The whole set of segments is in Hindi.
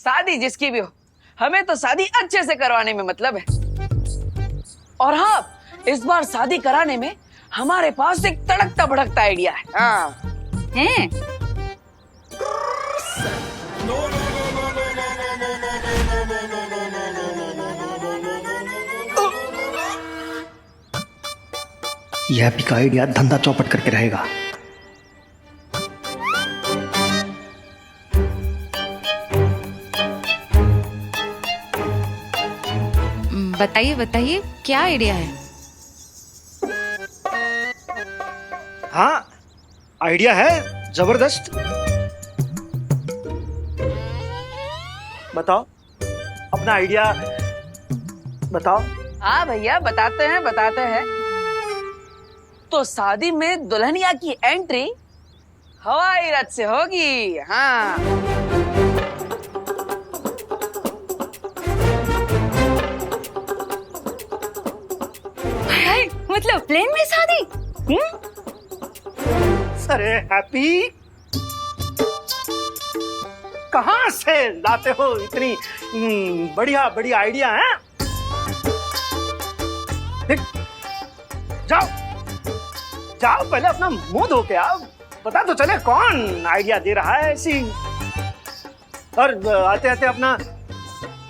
शादी जिसकी भी हो, हमें तो शादी अच्छे से करवाने में मतलब है। और हाँ, इस बार शादी कराने में हमारे पास एक तड़कता भड़कता आइडिया है। हाँ हैं? यह भी का आइडिया धंधा चौपट करके रहेगा। बताइए बताइए, क्या आइडिया है? हाँ, आइडिया है जबरदस्त। बताओ अपना आइडिया बताओ। हाँ भैया, बताते हैं। तो शादी में दुल्हनिया की एंट्री हवाई रथ से होगी। हाँ मतलब प्लेन में शादी? अरे हैप्पी, कहाँ से लाते हो इतनी बढ़िया बढ़िया आइडिया है? देख, जाओ जाओ, पहले अपना मुंह धो के आओ, पता तो चले कौन आइडिया दे रहा है ऐसी। और आते आते अपना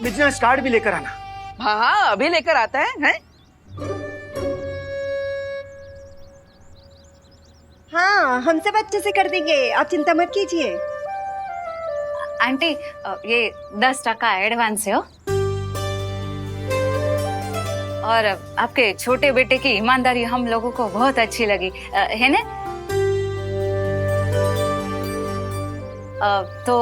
बिजनेस कार्ड भी लेकर आना। हाँ, अभी लेकर आता है? हाँ, हम सब अच्छे से कर देंगे, आप चिंता मत कीजिए। आंटी, ये 10% एडवांस है हो। और आपके छोटे बेटे की ईमानदारी हम लोगों को बहुत अच्छी लगी, है ना? तो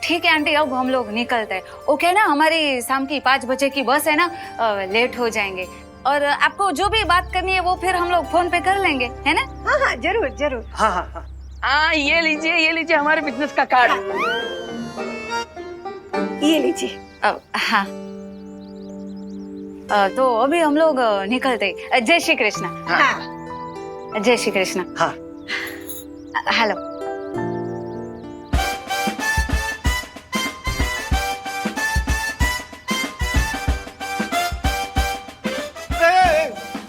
ठीक है आंटी, अब हम लोग निकलते हैं। ओके ना, हमारी शाम की 5 बजे की बस है ना, लेट हो जाएंगे। और आपको जो भी बात करनी है वो फिर हम लोग फोन पे कर लेंगे, है ना? हाँ हाँ, जरूर जरूर। हाँ हाँ हाँ। हाँ, ये लीजिए हमारे बिजनेस का कार्ड। ये लीजिए। हाँ, तो अभी हम लोग निकलते। जय श्री कृष्ण। हाँ। जय श्री कृष्ण। हाँ। हेलो।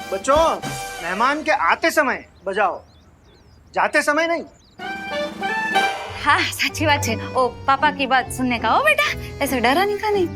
बच्चों, मेहमान के आते समय बजाओ, जाते समय नहीं। हाँ, सच्ची बात है। ओ पापा की बात सुनने का। ओ बेटा, ऐसे डरा नहीं का नहीं।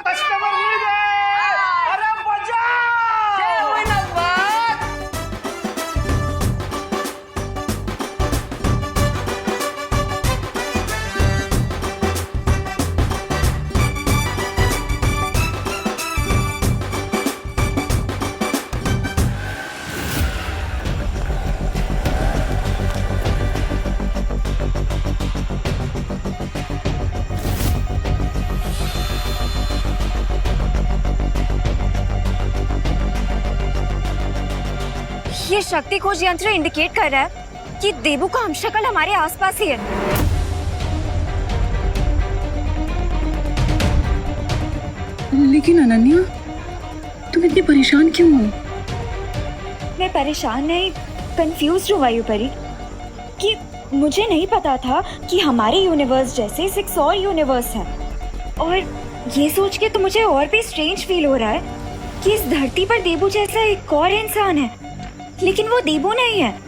कस्टमर मिल गए। अरे बजाओ। ये शक्ति खोज यंत्र इंडिकेट कर रहा है कि देबू का हमशक्ल हमारे आसपास ही है। लेकिन अनन्या, तुम इतनी परेशान क्यों हो? मैं परेशान नहीं, कंफ्यूज हूँ वायुपरी, कि मुझे नहीं पता था कि हमारे यूनिवर्स जैसे 6 और यूनिवर्स हैं। और ये सोच के तो मुझे और भी स्ट्रेंज फील हो रहा है कि इस धरती पर देबू जैसा एक और इंसान है, लेकिन वो देबू नहीं है।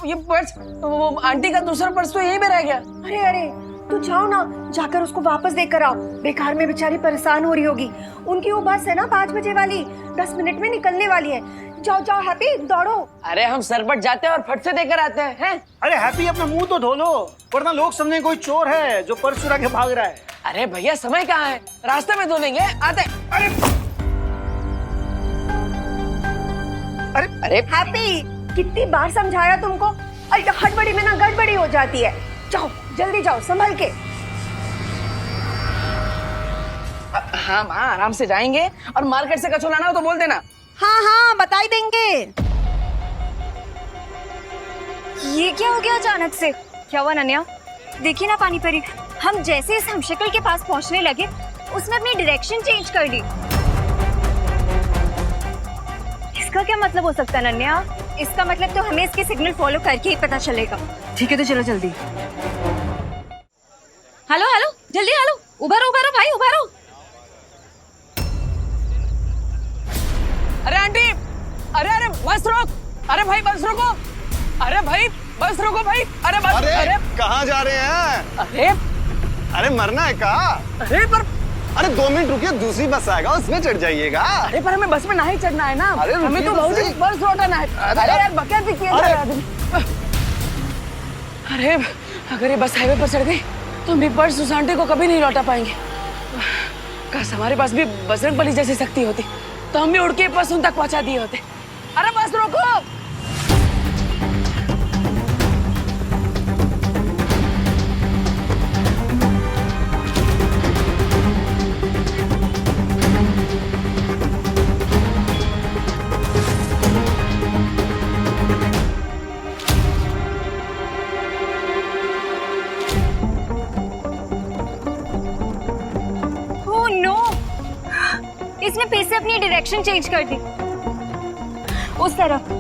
ये पर्स, वो आंटी का दूसरा पर्स तो यहीं पे रह गया। अरे अरे, तू जाओ ना, जाकर उसको वापस देकर आओ। बेकार में बेचारी परेशान हो रही होगी। उनकी वो बस है ना 5 बजे वाली, 10 मिनट में निकलने वाली है। जाओ जाओ हैप्पी, दौड़ो। अरे हम सरपट जाते हैं और फट से देकर आते हैं। अरे हैप्पी अपना मुंह तो धो लो, वरना लोग समझे कोई चोर है जो पर्स चुरा के भाग रहा है। अरे भैया समय कहाँ है, रास्ते में धो लेंगे, आते। अरे अरे अरे हैप्पी, कितनी बार समझाया तुमको, हड़बड़ी में ना गड़बड़ी हो जाती है। जाओ जल्दी जाओ, संभल के। हाँ माँ, आराम से जाएंगे, और मार्केट से कचौड़ा लाना हो तो बोल देना। हाँ हाँ बता ही देंगे। ये क्या हो गया अचानक से? क्या हुआ नन्या? देखिए ना पानी परी, हम जैसे इस हमशक्ल के पास पहुंचने लगे उसने अपनी डायरेक्शन चेंज कर ली। इसका क्या मतलब हो सकता है नन्या? इसका मतलब तो हमें इसके सिग्नल फॉलो करके ही पता चलेगा। ठीक है तो चलो जल्दी। हेलो हेलो, जल्दी हेलो, उभरो उभरो भाई, उभरो। अरे आंटी, अरे अरे बस रोक, अरे भाई बस रोको, अरे भाई बस रोको भाई, अरे बस। अरे कहाँ जा रहे हैं? अरे अरे मरना है का? अरे पर अरे 2 मिनट रुकिए, दूसरी बस आएगा उसमें चढ़ जाइएगा। अरे पर हमें बस में ना ही चढ़ना है ना, अरे रुकिए हमें तो तो बहुत सही। बस लौटाना है। अरे यार बकैत भी किया जा रहा है। अरे अगर ये बस हाईवे पर चढ़ गई तो हम भी पर्स उस आंटी को कभी नहीं लौटा पाएंगे। काश हमारे पास भी बजरंगबली जैसी शक्ति होती तो हम भी उड़ के बस उन तक पहुंचा दिए होते। अरे बस रोको। ओह नो, इसने फिर से अपनी डायरेक्शन चेंज कर दी उस तरफ।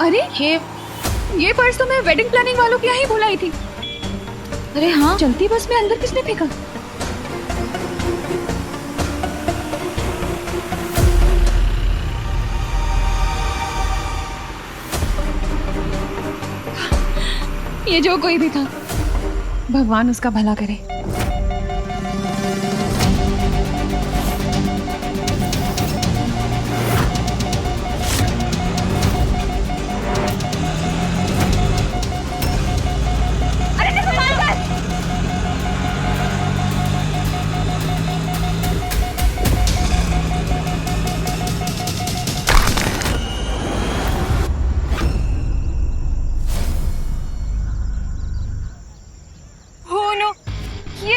अरे ये पर्स तो मैं वेडिंग प्लानिंग वालों के यहाँ ही भुलाई थी। अरे हाँ, चलती बस में अंदर किसने फेंका? ये जो कोई भी था, भगवान उसका भला करे।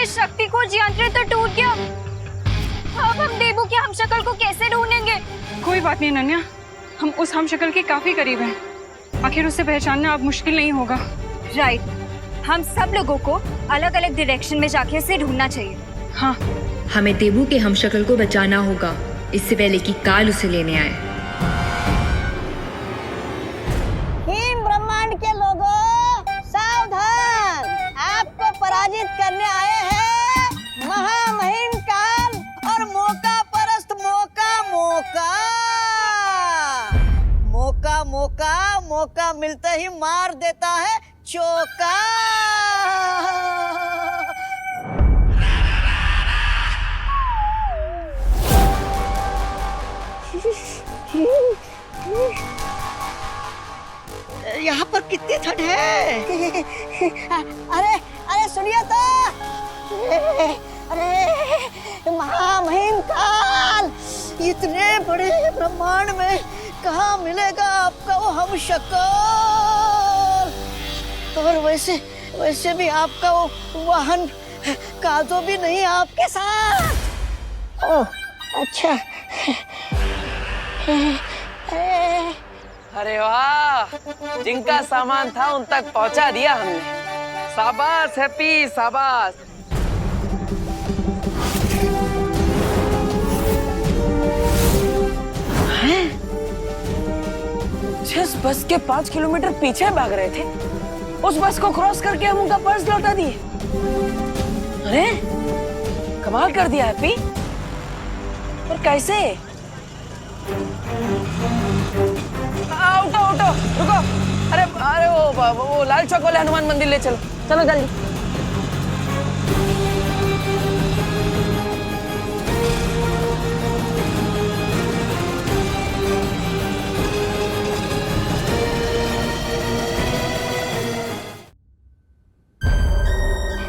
शक्ति को यंत्र तो टूट गया। अब हम देबू के हमशक्ल को कैसे ढूंढेंगे? कोई बात नहीं नन्या, हम उस हमशक्ल के काफी करीब हैं। आखिर उसे पहचानना अब मुश्किल नहीं होगा। राइट, हम सब लोगों को अलग अलग डायरेक्शन में जाके इसे ढूंढना चाहिए। हाँ, हमें देबू के हमशक्ल को बचाना होगा इससे पहले कि काल उसे लेने आए। हिम ब्रह्मांड के लोगों सावधान, आपको पराजित करने आए हैं महामहिम काल और मौका परस्त मौका मिलते ही मार देता है चौका। यहाँ पर कितनी ठंड है। अरे सुनिए तो, अरे महामहिम काल, इतने बड़े ब्रह्मांड में कहाँ मिलेगा आपका वो हमशक्ल? और वैसे भी आपका वो वाहन काजो भी नहीं आपके साथ। ओह अच्छा, अरे वाह, जिनका सामान था उन तक पहुंचा दिया हमने। शाबाश हैप्पी, शाबाश। हैं? जिस बस के 5 किलोमीटर पीछे भाग रहे थे, उस बस को क्रॉस करके हम उनका पर्स लौटा दिए। अरे कमाल कर दिया हैप्पी। और कैसे? उठो उठो, रुको। अरे अरे वो लाल चौक वाले हनुमान मंदिर ले चलो, चलो जल्दी।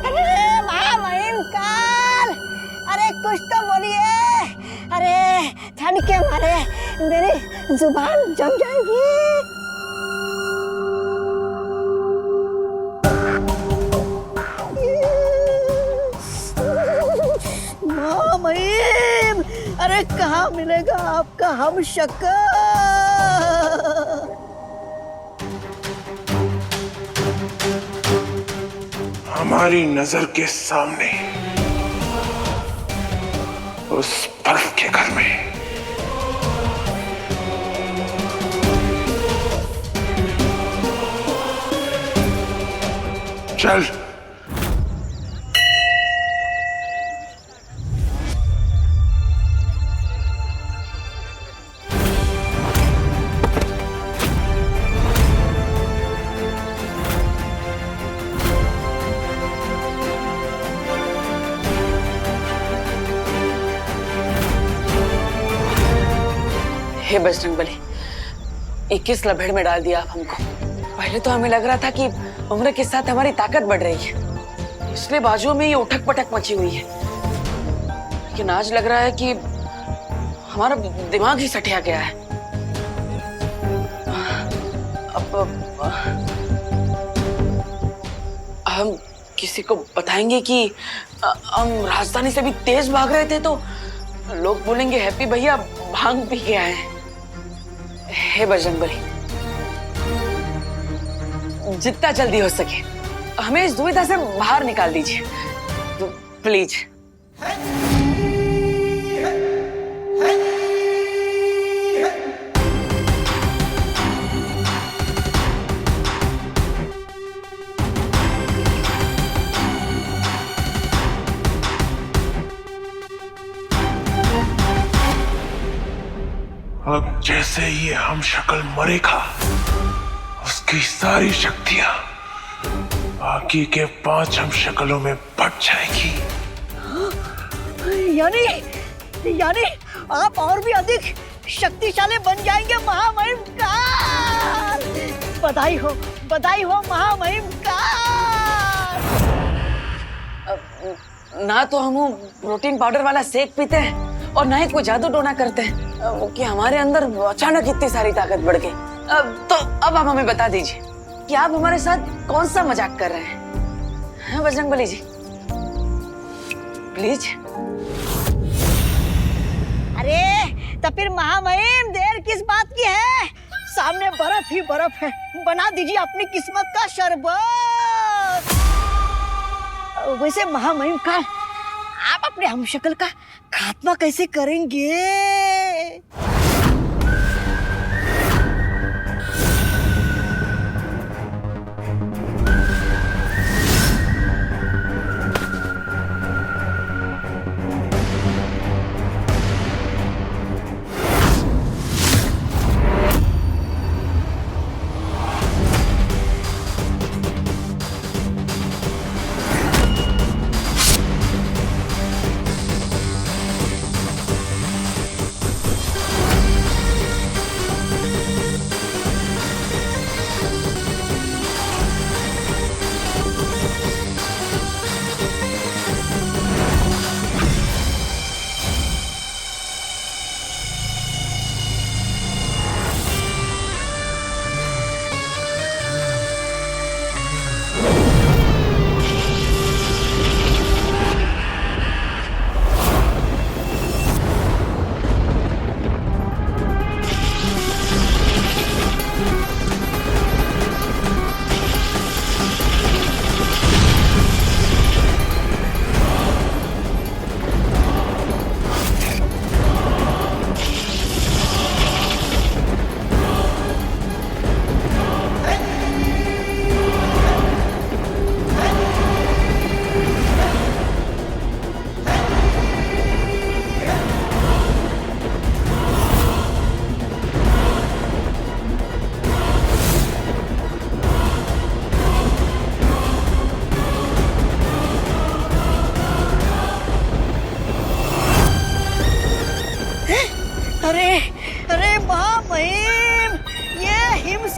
अरे महामहिमकाल, अरे कुछ तो बोलिए। अरे ठंड के मारे मेरी जुबान जम जाएगी। महामहिम, अरे कहाँ मिलेगा आपका हमशक्ल? हमारी नजर के सामने उस बर्फ के घर में। चल। हे बजरंगबली, 21 लभेड़ में डाल दिया आप हमको। पहले तो हमें लग रहा था कि उम्र के साथ हमारी ताकत बढ़ रही है, इसलिए बाजुओं में ये उठक पटक मची हुई है। लेकिन आज लग रहा है कि हमारा दिमाग ही सटिया गया है। अब हम किसी को बताएंगे कि हम राजधानी से भी तेज भाग रहे थे तो लोग बोलेंगे हैप्पी भैया भांग पी के आए हैं। हे बजरंगबली, जितना जल्दी हो सके हमें इस दुविधा से बाहर निकाल दीजिए, तो प्लीज। अब जैसे ही हम शक्ल मरेगा, उसकी सारी शक्तियां बाकी के 5 हम शक्लों में बट जाएगी। यानी आप और भी अधिक शक्तिशाली बन जाएंगे महामहिमकाल। बधाई हो महामहिमकाल। ना तो हम प्रोटीन पाउडर वाला शेक पीते हैं और ना ही कोई जादू टोना करते हैं कि हमारे अंदर अचानक इतनी सारी ताकत बढ़ गई। तो अब आप हमें बता दीजिए कि आप हमारे साथ कौन सा मजाक कर रहे हैं, बजरंगबली जी? प्लीज। अरे तो फिर महामहिम देर किस बात की है? सामने बर्फ ही बर्फ है, बना दीजिए अपनी किस्मत का शरबत। वैसे महामहिम का आप अपने हमशक्ल का खात्मा कैसे करेंगे?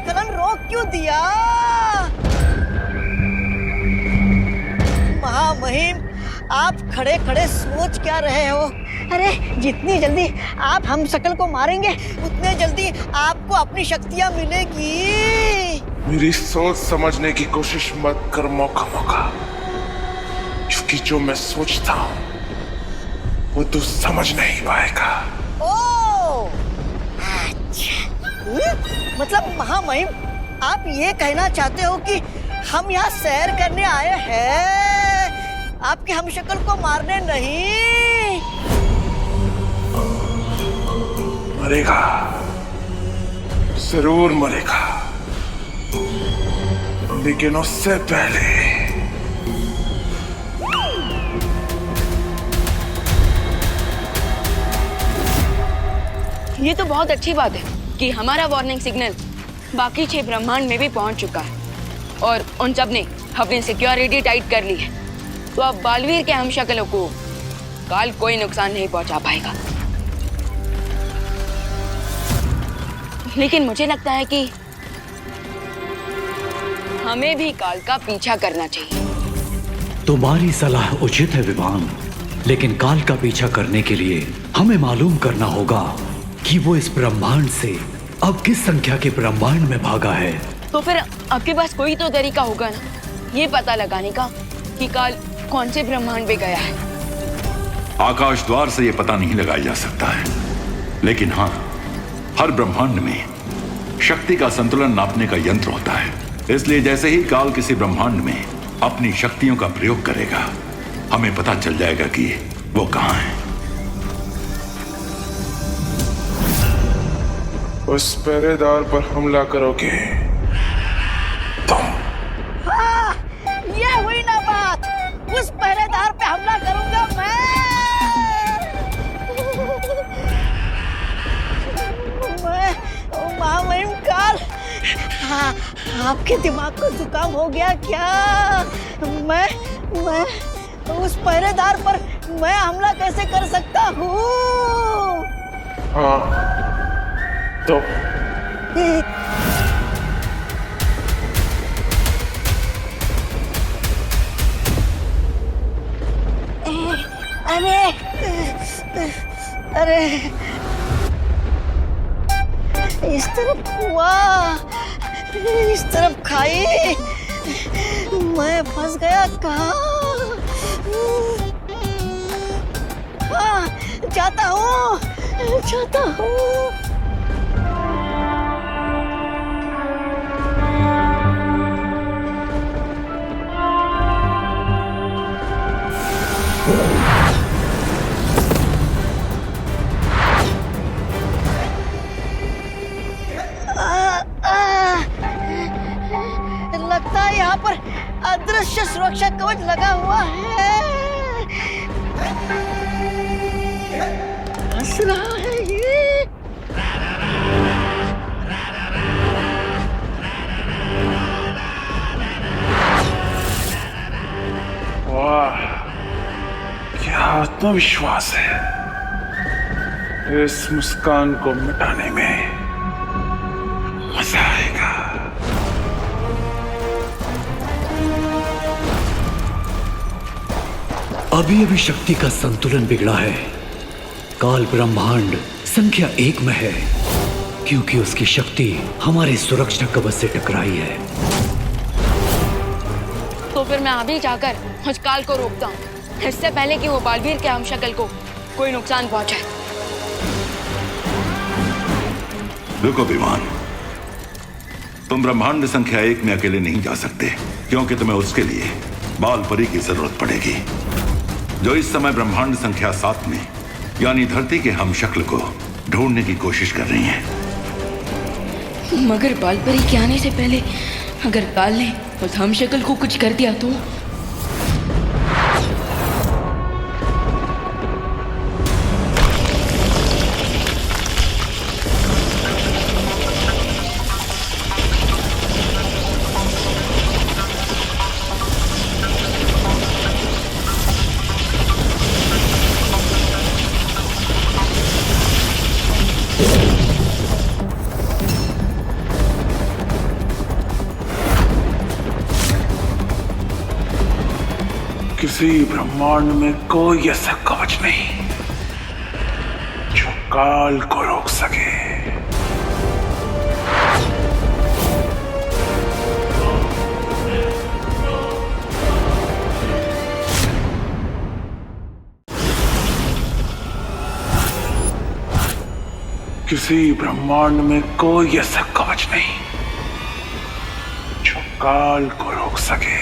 स्खलन रोक क्यों दिया? महामहिम, आप खड़े खड़े सोच क्या रहे हो? अरे जितनी जल्दी आप हम शकल को मारेंगे उतने जल्दी आपको अपनी शक्तियां मिलेगी। मेरी सोच समझने की कोशिश मत कर मौका, क्योंकि जो मैं सोचता हूँ वो तू समझ नहीं पाएगा। ओ, अच्छा। मतलब महामहिम, आप ये कहना चाहते हो कि हम यहाँ सैर करने आए हैं, आपके हमशक्ल को मारने नहीं? मरेगा, जरूर मरेगा, लेकिन उससे पहले ये तो बहुत अच्छी बात है कि हमारा वार्निंग सिग्नल बाकी 6 ब्रह्मांड में भी पहुंच चुका है और उन सब ने अपनी सिक्योरिटी टाइट कर ली है। तो अब बालवीर के हमशक्लों को काल कोई नुकसान नहीं पहुंचा पाएगा। लेकिन मुझे लगता है कि हमें भी काल का पीछा करना चाहिए। तुम्हारी सलाह उचित है विवान, लेकिन काल का पीछा करने के लिए हमें मालूम करना होगा कि वो इस ब्रह्मांड से अब किस संख्या के ब्रह्मांड में भागा है। तो फिर आपके पास कोई तो तरीका होगा ना ये पता लगाने का कि काल कौन से ब्रह्मांड में गया है। आकाश द्वार से ये पता नहीं लगाया जा सकता है, लेकिन हाँ, हर ब्रह्मांड में शक्ति का संतुलन नापने का यंत्र होता है। इसलिए जैसे ही काल किसी ब्रह्मांड में अपनी शक्तियों का प्रयोग करेगा, हमें पता चल जाएगा कि वो कहाँ है। उस पहरेदार पर हमला करोगे तुम? हाँ, ये हुई ना बात। उस पहरेदार पे हमला करूंगा मैं महामहिम काल। हाँ, आपके दिमाग को जुकाम हो गया क्या? मैं उस पहरेदार पर मैं हमला कैसे कर सकता हूँ? हाँ, तो अरे इस तरफ हुआ, इस तरफ खाई, मैं फंस गया कहाँ? हाँ, जाता हूँ। लगता है यहाँ पर अदृश्य सुरक्षा कवच लगा हुआ है। हंस रहा है ये। वाह, क्या आत्मविश्वास है। इस मुस्कान को मिटाने में मजा आएगा। अभी शक्ति का संतुलन बिगड़ा है। काल ब्रह्मांड संख्या 1 में है क्योंकि उसकी शक्ति हमारे सुरक्षा कवच से टकराई है। तो फिर मैं अभी जाकर उस काल को रोकता हूँ, इससे पहले कि वो बालवीर के हमशक्ल को कोई नुकसान पहुंचाए। रुको विमान, तुम ब्रह्मांड संख्या 1 में अकेले नहीं जा सकते, क्योंकि तुम्हें उसके लिए बालपरी की जरूरत पड़ेगी, जो इस समय ब्रह्मांड संख्या 7 में यानी धरती के हमशक्ल को ढूंढने की कोशिश कर रही हैं। मगर बालपरी के आने से पहले अगर काल ने उस हमशक्ल को कुछ कर दिया तो? किसी ब्रह्मांड में कोई ऐसा कवच नहीं जो काल को रोक सके। किसी ब्रह्मांड में कोई ऐसा कवच नहीं जो काल को रोक सके।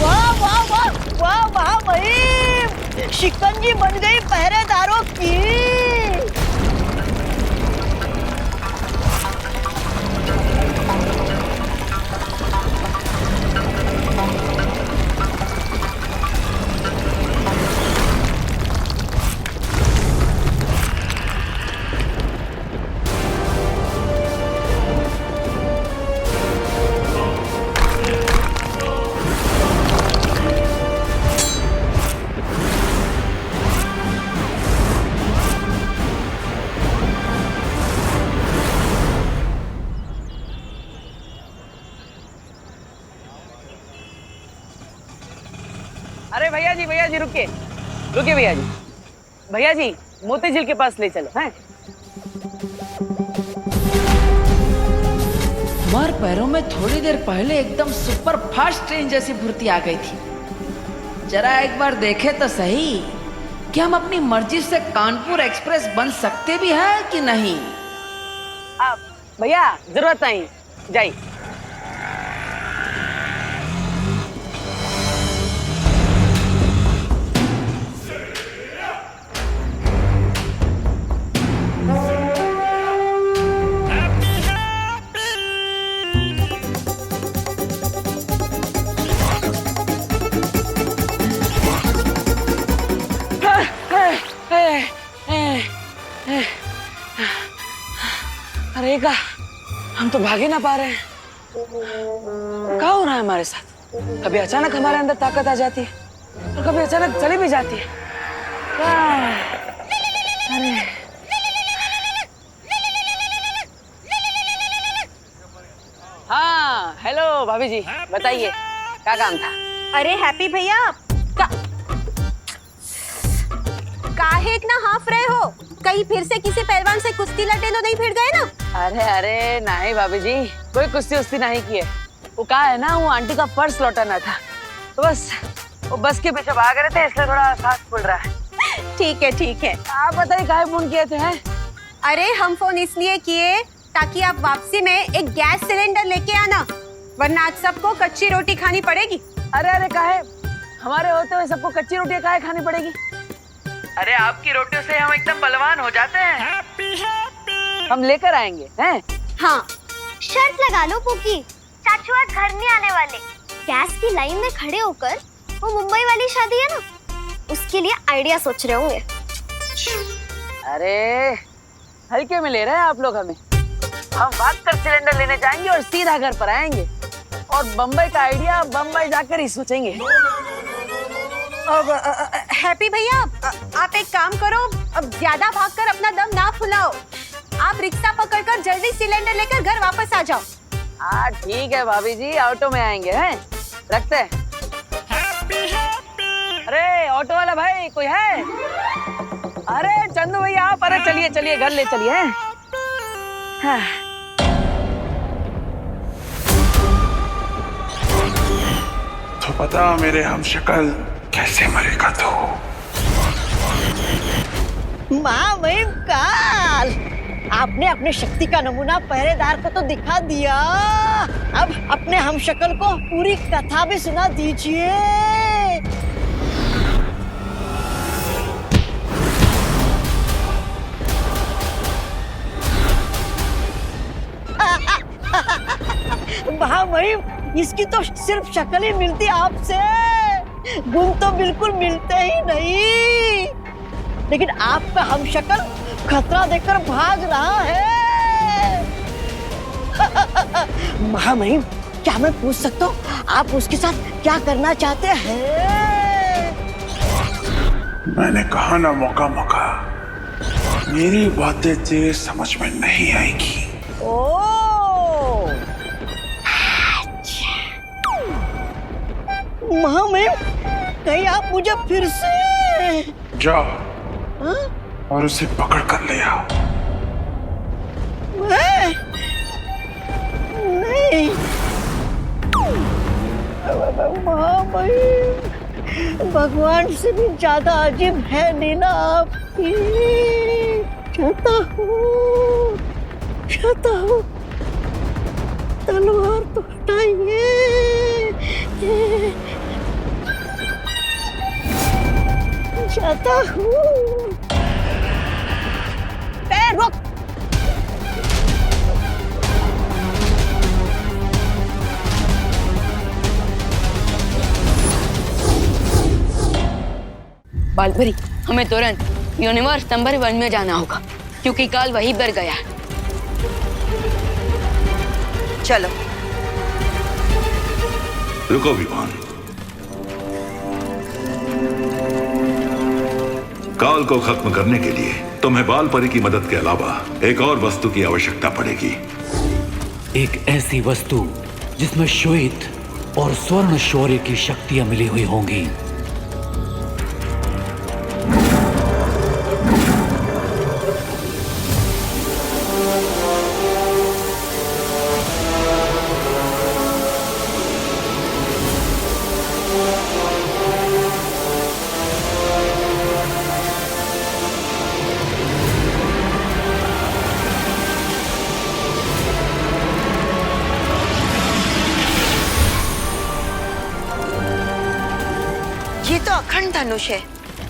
वाह वाह वाह वाह वाह भाई, शिकंजी बन गई पहरेदारों की। अरे भैया जी रुकिए रुकिए भैया जी मोती झील के पास ले चलो हैं। तुम्हारे पैरों में थोड़ी देर पहले एकदम सुपर फास्ट ट्रेन जैसी फुर्ती आ गई थी। जरा एक बार देखे तो सही कि हम अपनी मर्जी से कानपुर एक्सप्रेस बन सकते भी हैं कि नहीं। भैया जरूरत नहीं, जाइए। अरे का हम तो भाग ही ना पा रहे हैं। क्या हो रहा है हमारे साथ? कभी अचानक हमारे अंदर ताकत आ जाती है और कभी अचानक चली भी जाती है। अरे हाँ, हेलो भाभी जी, बताइए क्या काम था? अरे हैप्पी भैया, काहे इतना हाफ रहे हो? कहीं फिर से किसी पहलवान से कुश्ती लड़ने तो नहीं भिड़ गए ना? अरे नहीं भाभी जी, कोई कुश्ती उस्ती नहीं की है। वो कहा है ना, वो आंटी का पर्स लौटाना था, तो बस वो बस के पीछे भाग रहे थे, इसलिए थोड़ा सांस फूल रहा है। ठीक है। आप बताइए काहे फोन किए थे? हैं? अरे हम फोन इसलिए किए ताकि आप वापसी में एक गैस सिलेंडर लेके आना, वरना आज सबको कच्ची रोटी खानी पड़ेगी। अरे काहे? हमारे होते हुए सबको कच्ची रोटी काहे खानी पड़ेगी? अरे आपकी रोटियों से हम एकदम बलवान हो जाते हैं। हम लेकर आएंगे हैं? हाँ, शर्त लगा लो पुकी, चाचू आज घर नहीं आने वाले। गैस की लाइन में खड़े होकर वो मुंबई वाली शादी है ना, उसके लिए आइडिया सोच रहे होंगे। अरे हल्के में ले रहे हैं आप लोग हमें। हम भागकर सिलेंडर लेने जाएंगे और सीधा घर पर आएंगे और बम्बई का आइडिया बम्बई जाकर ही सोचेंगे। हैप्पी भैया, आप एक काम करो, अब ज्यादा भागकर अपना दम ना फुलाओ। आप रिक्शा पकड़कर जल्दी सिलेंडर लेकर घर वापस आ जाओ। हाँ ठीक है भाभी जी, ऑटो में आएंगे हैं, रखते हैं। अरे ऑटो वाला भाई कोई है? अरे चंदू भैया आप, अरे चलिए घर ले चलिए। हाँ। तो पता मेरे हमशक्ल कैसे मरेगा तू? माँ वही काल, आपने अपने शक्ति का नमूना पहरेदार को तो दिखा दिया, अब अपने हमशक्ल को पूरी कथा भी सुना दीजिए। वही इसकी तो सिर्फ शक्ल ही मिलती आपसे, गुण तो बिल्कुल मिलते ही नहीं। लेकिन आपका हमशक्ल खतरा देखकर भाग रहा है। महामहिम, क्या मैं पूछ सकता हूँ आप उसके साथ क्या करना चाहते हैं? मैंने कहा ना मौका मौका, मेरी बातें तेरे समझ में नहीं आएगी। ओ महामहिम, कहीं आप मुझे फिर से जाओ हाँ? और उसे पकड़ कर ले आओ। नहीं महामहिम, भगवान से भी ज्यादा अजीब है नीना आपकी। चाहता हूँ तलवार तो हटाइए। चाहता हूँ। रुक। बालपरी, हमें तुरंत यूनिवर्स नंबर 1 में जाना होगा क्योंकि काल वहीं पर गया है। चलो। रुको विमान, काल को खत्म करने के लिए तुम्हें बाल परी की मदद के अलावा एक और वस्तु की आवश्यकता पड़ेगी। एक ऐसी वस्तु जिसमें श्वेत और स्वर्ण शौर्य की शक्तियां मिली हुई होंगी। ये तो अखंड धनुष है,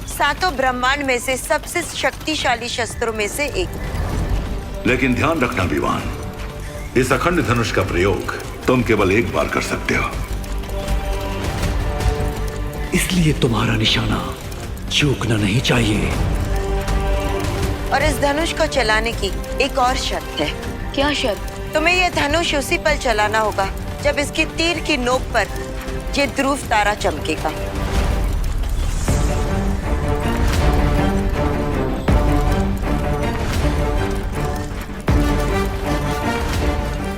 सातों ब्रह्मांड में से सबसे शक्तिशाली शस्त्रों में से एक। लेकिन ध्यान रखना विमान, इस अखंड धनुष का प्रयोग तुम केवल एक बार कर सकते हो, इसलिए तुम्हारा निशाना चूकना नहीं चाहिए। और इस धनुष को चलाने की एक और शर्त है। क्या शर्त? तुम्हें यह धनुष उसी पल चलाना होगा जब इसकी तीर की नोक पर ये ध्रुव तारा चमकेगा।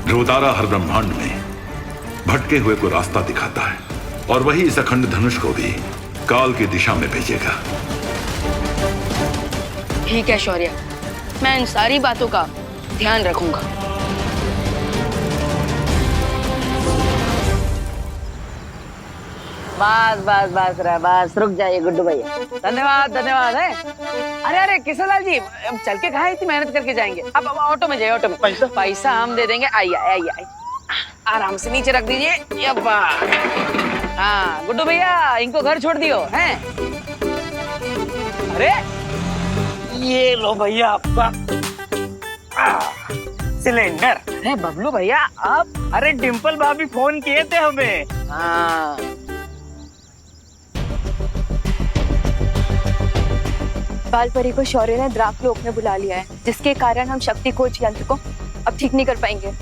ध्रुव तारा हर ब्रह्मांड में भटके हुए को रास्ता दिखाता है और वही इस अखंड धनुष को भी काल की दिशा में भेजेगा। ठीक है शौर्य, मैं इन सारी बातों का ध्यान रखूंगा। बस रुक जाइए गुड्डू भैया। धन्यवाद है। अरे किशनलाल जी, अब चल के कहाँ इतनी मेहनत करके जाएंगे? अब ऑटो में जाइए, ऑटो में। पैसा हम दे देंगे। आइए आराम से नीचे रख दीजिए। हाँ गुड्डू भैया, इनको घर छोड़ दियो हैं? अरे ये लो भैया आपका सिलेंडर। अरे बबलू भैया आप? अरे डिम्पल भाभी फोन किए थे हमें। हाँ बालपरी को शौर्य ने द्राकलोक में बुला लिया है, जिसके कारण हम शक्ति कोच यंत्र को अब ठीक नहीं कर पाएंगे।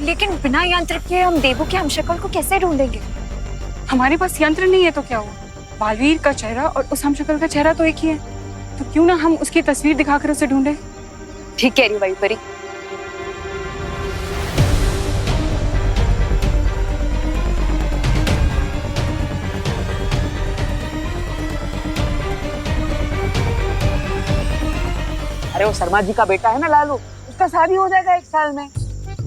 लेकिन बिना यंत्र के हम देवू के हमशक्ल को कैसे ढूंढेंगे? हमारे पास यंत्र नहीं है तो क्या हुआ? बालवीर का चेहरा और उस हमशक्ल का चेहरा तो एक ही है, तो क्यों ना हम उसकी तस्वीर दिखाकर उसे ढूंढे। ठीक कह रही वायुपरी। अरे वो शर्मा जी का बेटा है ना लालू, उसका शादी हो जाएगा 1 साल में।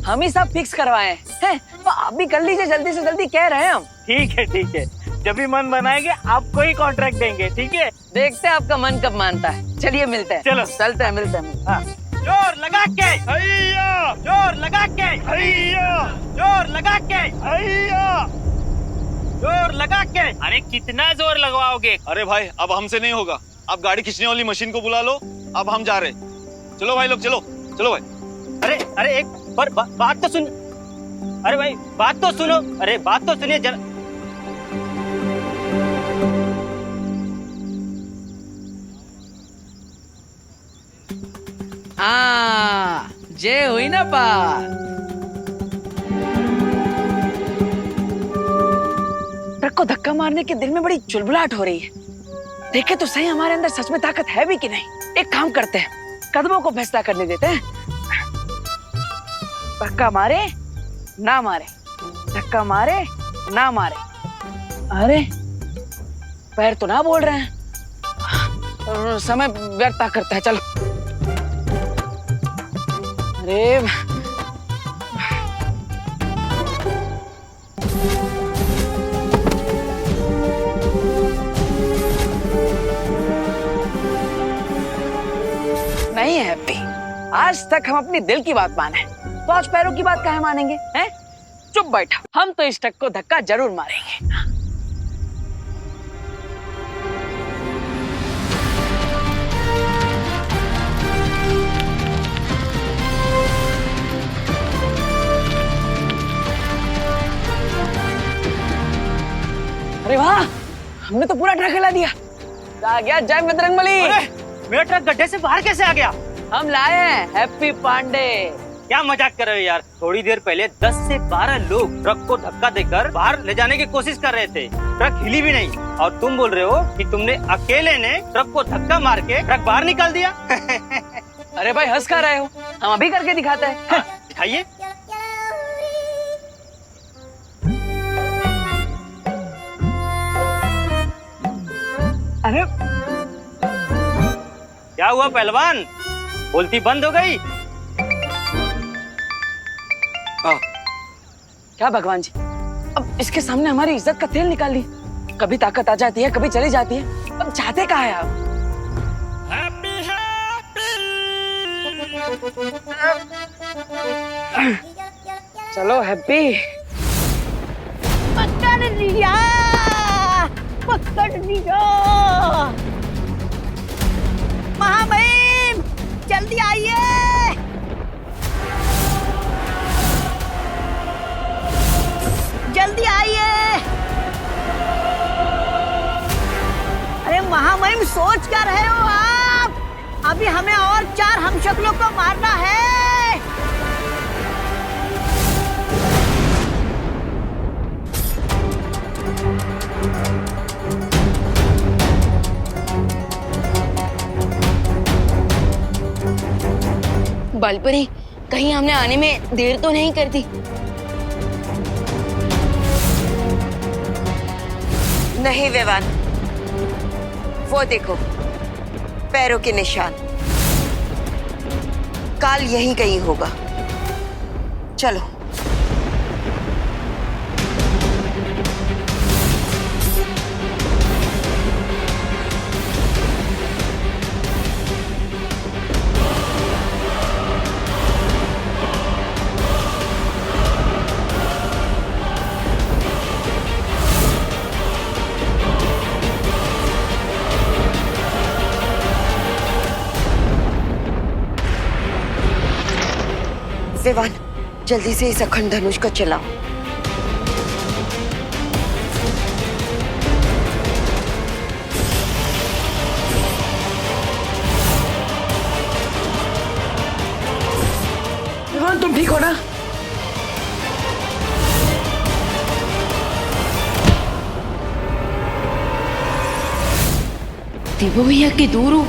हम ही सब फिक्स करवाए हैं, तो आप भी कर लीजिए जल्दी से जल्दी, कह रहे हैं हम। ठीक है, जब भी मन बनाएंगे आपको ही कॉन्ट्रैक्ट देंगे। ठीक है, देखते हैं आपका मन कब मानता है। चलिए मिलते हैं। चलो चलते हैं, मिलते हैं। हाँ। जोर लगा के हैया, जोर लगा के हैया, जोर लगा के हैया, जोर लगा के। अरे कितना जोर लगवाओगे? अरे भाई अब हमसे नहीं होगा, आप गाड़ी खींचने वाली मशीन को बुला लो, अब हम जा रहे। चलो भाई लोग, चलो भाई। अरे एक बात तो सुन। अरे भाई बात तो सुनो। अरे बात तो सुनिए जरा। हाँ, जे हुई ना बात। ट्रक को धक्का मारने के दिल में बड़ी चुलबुलाहट हो रही है। देखे तो सही हमारे अंदर सच में ताकत है भी कि नहीं। एक काम करते हैं, कदमों को फैसला करने देते हैं। धक्का मारे ना मारे, धक्का मारे ना मारे। अरे पैर तो ना बोल रहे हैं। समय व्यर्थ करता है, चलो। अरे नहीं है हैप्पी, आज तक हम अपनी दिल की बात माने, तो आज पैरों की बात काहे मानेंगे? हैं? चुप बैठा, हम तो इस ट्रक को धक्का जरूर मारेंगे। अरे वाह, हमने तो पूरा ट्रक हिला दिया। आ गया जय बजरंगबली। मेरा ट्रक गड्ढे से बाहर कैसे आ गया? हम लाए हैं हैप्पी पांडे। क्या मजाक कर रहे हो यार? थोड़ी देर पहले 10 से 12 लोग ट्रक को धक्का देकर बाहर ले जाने की कोशिश कर रहे थे। ट्रक हिली भी नहीं, और तुम बोल रहे हो कि तुमने अकेले ने ट्रक को धक्का मार के ट्रक बाहर निकाल दिया। अरे भाई हंस कर रहे हो, हम अभी करके दिखाते हैं। दिखाइए। अरे क्या हुआ पहलवान, बोलती बंद हो गई? क्या भगवान जी, अब इसके सामने हमारी इज्जत का तेल निकाल ली। कभी ताकत आ जाती है, कभी चली जाती है। अब चाहते कहाँ है आप? चलो हैप्पी। पकड़ लिया, पकड़ लिया। महामहिम जल्दी आइए। जल्दी आइए। अरे महामहिम सोच क्या रहे हो आप? अभी हमें और 4 हमशक्लों को मारना है। बालपरी, कहीं हमने आने में देर तो नहीं कर दी? नहीं विवान, वो देखो पैरों के निशान। काल यहीं कहीं होगा। चलो। विवान, जल्दी से इस अखंड धनुष को चलाओ। विवान तुम ठीक हो ना? देवो भैया की दूर हो।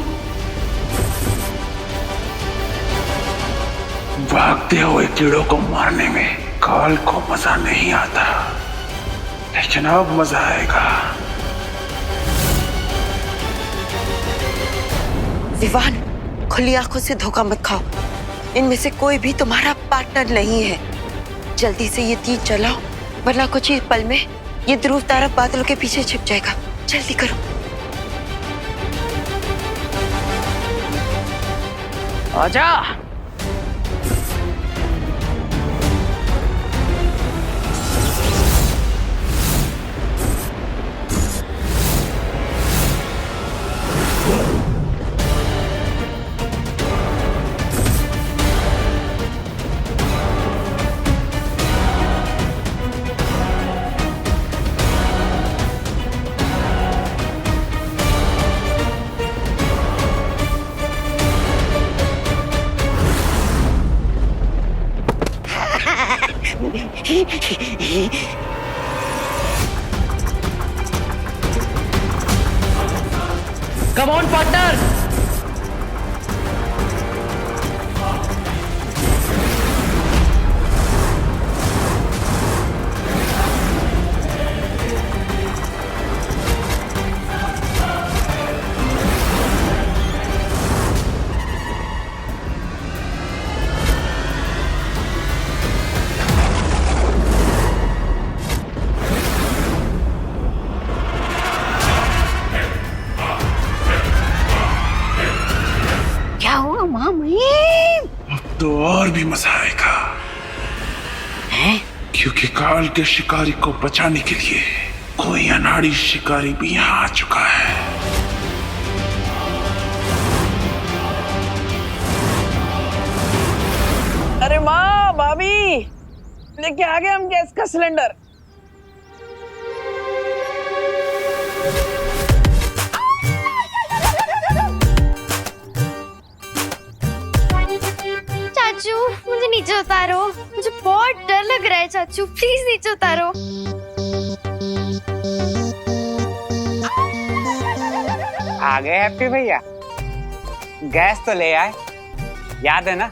भागते हुए कीड़ों को मारने में काल को मजा नहीं आता, लेकिन अब मजा आएगा। विवान, खुली आंखों से धोखा मत खाओ। इनमें से कोई भी तुम्हारा पार्टनर नहीं है। जल्दी से ये तीर चलाओ, वरना कुछ ही पल में ये ध्रुव तारा बादलों के पीछे छिप जाएगा। जल्दी करो। आजा। Come on partner. क्या हुआ महामहिम? अब तो और भी मजा आएगा। क्योंकि काल के शिकारी को बचाने के लिए कोई अनाड़ी शिकारी भी यहाँ आ चुका है। अरे माँ, भाभी, लेके आ गए हम गैस का सिलेंडर। चाचू मुझे नीचे उतारो, मुझे बहुत डर लग रहा है चाचू, प्लीज नीचे उतारो। आ गए हैप्पी भैया, गैस तो ले आए। याद है ना,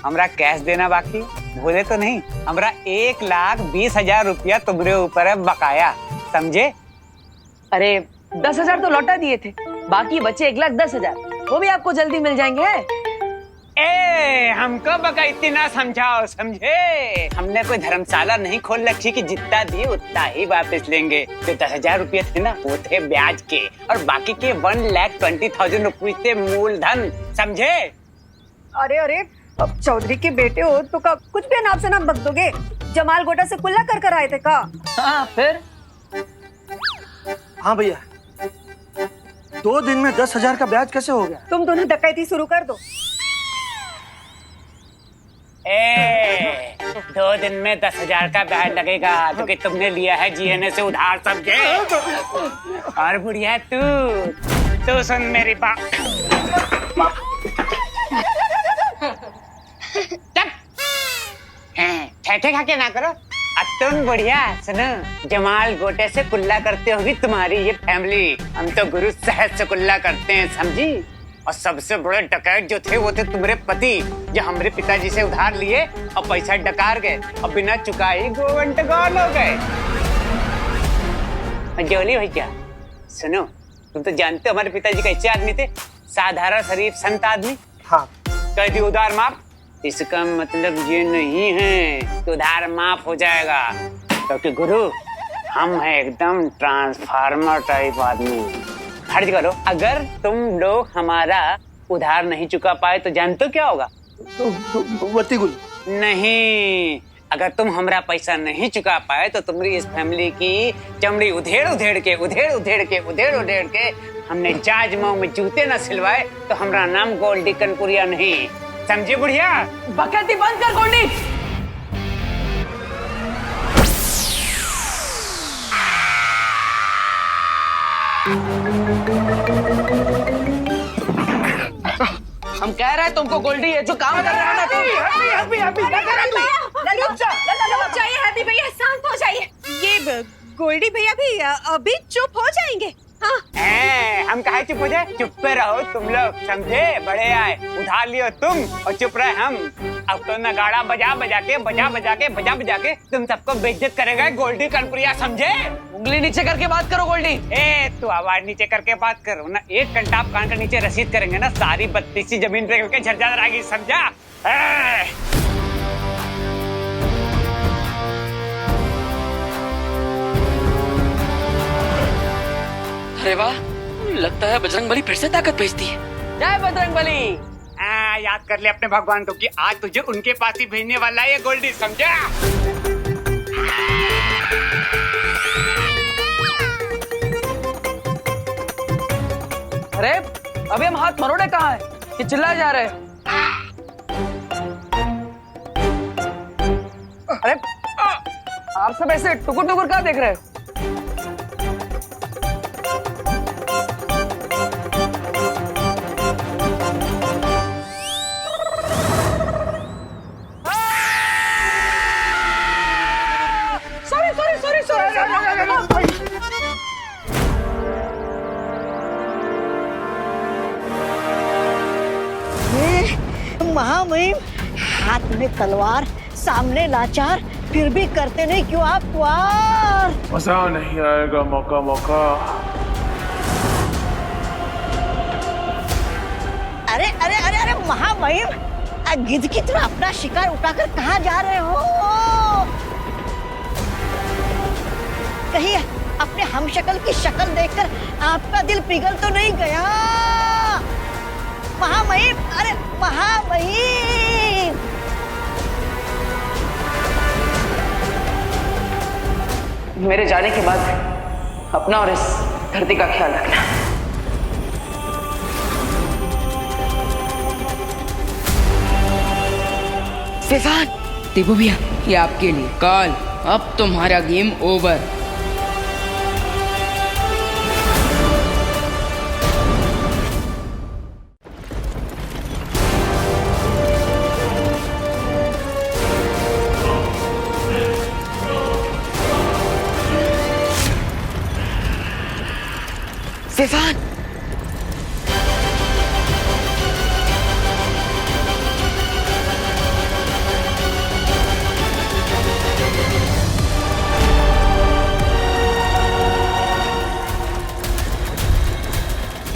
हमरा कैश देना बाकी, भूले तो नहीं? हमरा 1,20,000 रुपया तुम्हारे ऊपर है बकाया, समझे? अरे 10,000 तो लौटा दिए थे, बाकी बचे 1,10,000, वो भी आपको जल्दी मिल जाएंगे। ए, हमको बका इतना समझाओ, समझे? हमने कोई धर्मशाला नहीं खोल रखी कि जितना दिए उतना ही वापस लेंगे। जो 10,000 रुपये थे ना, वो थे ब्याज के, और बाकी के 1,20,000 रुपये थे मूलधन, समझे? अरे अरे, अब चौधरी के बेटे हो तो का कुछ भी नाम से नाम बक दोगे? जमाल गोटा से कुल्ला कर आए थे का? हाँ, फिर? हाँ भैया, 2 दिन में 10,000 का ब्याज कैसे हो गया? तुम दोनों डकैती शुरू कर दो। 2 दिन में 10,000 का ब्याज लगेगा, क्योंकि तुमने लिया है जीएनए से उधार, समझे? और बुढ़िया तू सुन मेरी बात। ठेठे खा के ना करो। अब तुम बढ़िया सुनो, जमाल गोटे से कुल्ला करते होगी तुम्हारी ये फैमिली, हम तो गुरु साहब से कुल्ला करते हैं, समझी? और सबसे बड़े डकैत जो थे वो थे तुम्हारे पति, जो हमारे पिताजी से उधार लिए और पैसा डकार गए और बिना चुकाई गोवंट गौल हो गए। जोली भैया सुनो, तुम तो जानते हो हमारे पिताजी कैसे आदमी थे, साधारण शरीफ संत आदमी। हाँ, कह दी उधार माफ, इसका मतलब ये नहीं है कि उधार माफ हो जाएगा, क्योंकि गुरु हम हैं एकदम ट्रांसफार्मर टाइप आदमी। फर्ज करो अगर तुम लोग हमारा उधार नहीं चुका पाए तो जानते हो क्या होगा? नहीं, अगर तुम हमारा पैसा नहीं चुका पाए तो तुम्हारी इस फैमिली की चमड़ी उधेड़ उधेड़ के हमने जाज मऊ में जूते न सिलवाए तो हमारा नाम गोल्डी कनपुरिया नहीं, समझे बुढ़िया? बकैती बंद कर गोल्डी। हम कह रहे हैं तुमको गोल्डी है जो काम कर रहा है ना तुम। हैप्पी भैया शांत हो जाइए। ये गोल्डी भैया भी अभी चुप हो जाएंगे। हाँ। हम कहे चुप हो जाए? चुप पे रहो तुम लोग, समझे? बड़े आए, उधार लियो तुम और चुप रहे हम। अब तो नगाड़ा बजा बजा के तुम सबको बेइज्जत करेगा गोल्डी कनपुरिया, समझे? उंगली नीचे करके बात करो गोल्डी। तू आवाज नीचे करके बात करो ना, 1 घंटा आप कान के नीचे रसीद करेंगे ना, सारी 32 जमीन पे करके झरझर आएगी, समझा? अरे वाह, लगता है बजरंगबली फिर से ताकत भेजती है। जय बजरंगबली। याद कर ले अपने भगवान को कि आज तुझे उनके पास ही भेजने वाला है ये गोल्डी, समझा? अरे अभी हम हाथ मरोड़े कहाँ है कि चिल्लाए जा रहे हैं? अरे आप सब ऐसे टुकुर टुकुर क्या देख रहे हो? महामहिम, हाथ में तलवार, सामने लाचार, फिर भी करते नहीं क्यों आप वार? मजा नहीं आएगा मौका मौका। अरे अरे अरे अरे महामहिम, गिद्ध की तरह अपना शिकार उठाकर कहाँ जा रहे हो? कहीं अपने हमशक्ल की शक्ल देखकर आपका दिल पिघल तो नहीं गया? महामहिम, अरे महामहिम! मेरे जाने के बाद अपना और इस धरती का ख्याल रखना। विवान, देवो भैया, ये आपके लिए। काल, अब तुम्हारा गेम ओवर। विवान,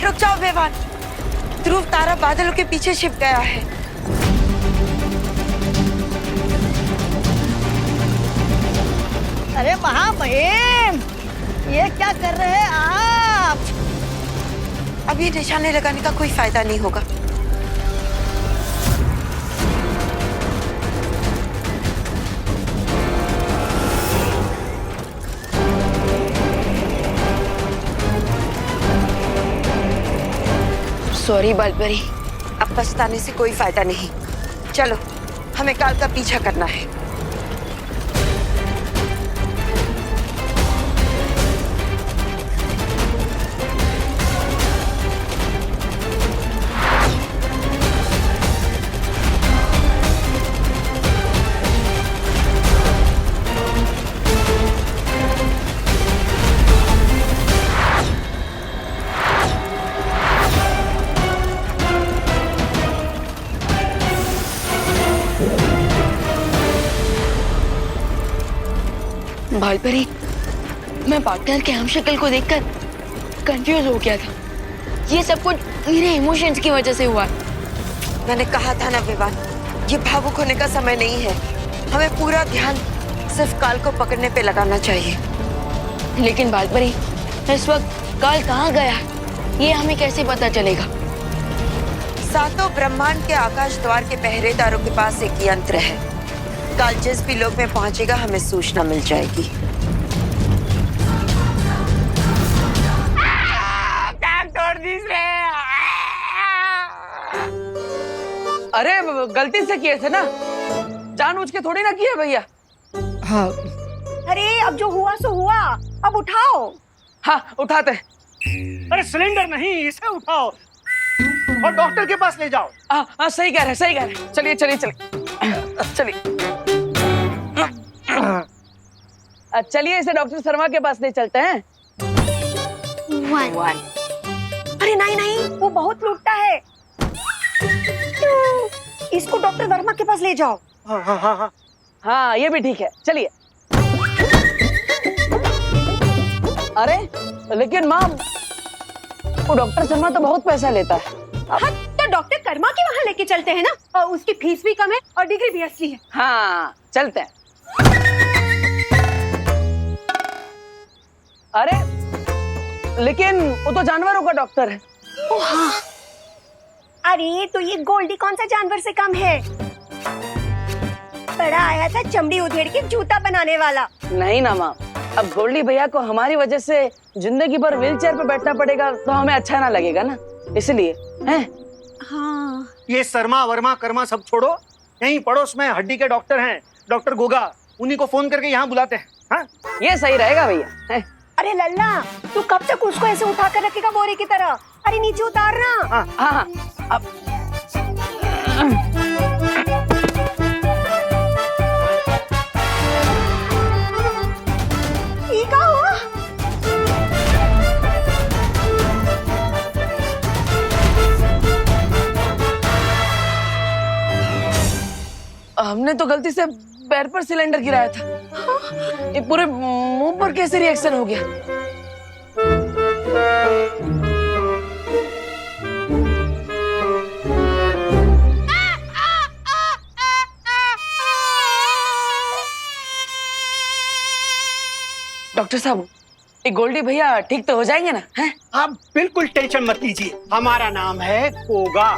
रुक जाओ विवान, ध्रुव तारा बादलों के पीछे छिप गया है। अरे महामहिम, ये क्या कर रहे हैं आप? अब ये निशाने लगाने का कोई फायदा नहीं होगा। सॉरी बालपरी, अब पछताने से कोई फायदा नहीं। चलो, हमें काल का पीछा करना है। बालपरी, मैं पार्टनर के हमशक्ल को देखकर कंफ्यूज हो गया था। ये सब कुछ मेरे इमोशंस की वजह से हुआ। मैंने कहा था ना विवान, ये भावुक होने का समय नहीं है। हमें पूरा ध्यान सिर्फ काल को पकड़ने पे लगाना चाहिए। लेकिन बालपरी, इस वक्त काल कहाँ गया, ये हमें कैसे पता चलेगा? सातों ब्रह्मांड के आकाश द्वार के पहरेदारों के पास एक यंत्र है। काल जिस भी लोक में पहुंचेगा, हमें सूचना मिल जाएगी। अरे गलती से किए थे ना, जानबूझ के थोड़ी ना किए भैया। हाँ। अरे अब जो हुआ सो हुआ, अब उठाओ। हाँ, उठाते। अरे सिलेंडर नहीं, इसे उठाओ और डॉक्टर के पास ले जाओ। हाँ, सही कह रहे, सही कह रहे। चलिए चलिए चलिए चलिए चलिए, इसे डॉक्टर शर्मा के पास ले चलते हैं। अरे नहीं नहीं, वो बहुत लूटता है। इसको डॉक्टर वर्मा के पास ले जाओ। हाँ हाँ हाँ हाँ हाँ, ये भी ठीक है, चलिए। अरे लेकिन माँ, वो डॉक्टर शर्मा तो बहुत पैसा लेता है। हाँ, तो डॉक्टर कर्मा के वहाँ लेके चलते हैं ना, और उसकी फीस भी कम है और डिग्री भी असली है। हाँ, चलते हैं। अरे लेकिन वो तो जानवरों का डॉक्टर है। ओ हाँ, अरे तो ये गोल्डी कौन सा जानवर से कम है? बड़ा आया था चमड़ी उधेड़ के जूता बनाने वाला। नहीं ना माँ, अब गोल्डी भैया को हमारी वजह से जिंदगी भर व्हील चेयर पे बैठना पड़ेगा, तो हमें अच्छा ना लगेगा ना, इसलिए हैं। हाँ, ये शर्मा वर्मा कर्मा सब छोड़ो, यहीं पड़ोस में हड्डी के डॉक्टर हैं, डॉक्टर गोगा, उन्हीं को फोन करके यहाँ बुलाते हैं। हाँ? ये सही रहेगा भैया। अरे लल्ला, तू कब तक उसको ऐसे उठा कर रखेगा बोरे की तरह? अरे नीचे उतारना। हाँ हाँ, अब ठीक हुआ। हमने तो गलती से पैर पर सिलेंडर गिराया था। ये पूरे मुंह पर कैसे रिएक्शन हो गया? डॉक्टर साहब, ये गोल्डी भैया ठीक तो हो जाएंगे ना? हैं? आप बिल्कुल टेंशन मत लीजिए। हमारा नाम है गोगा,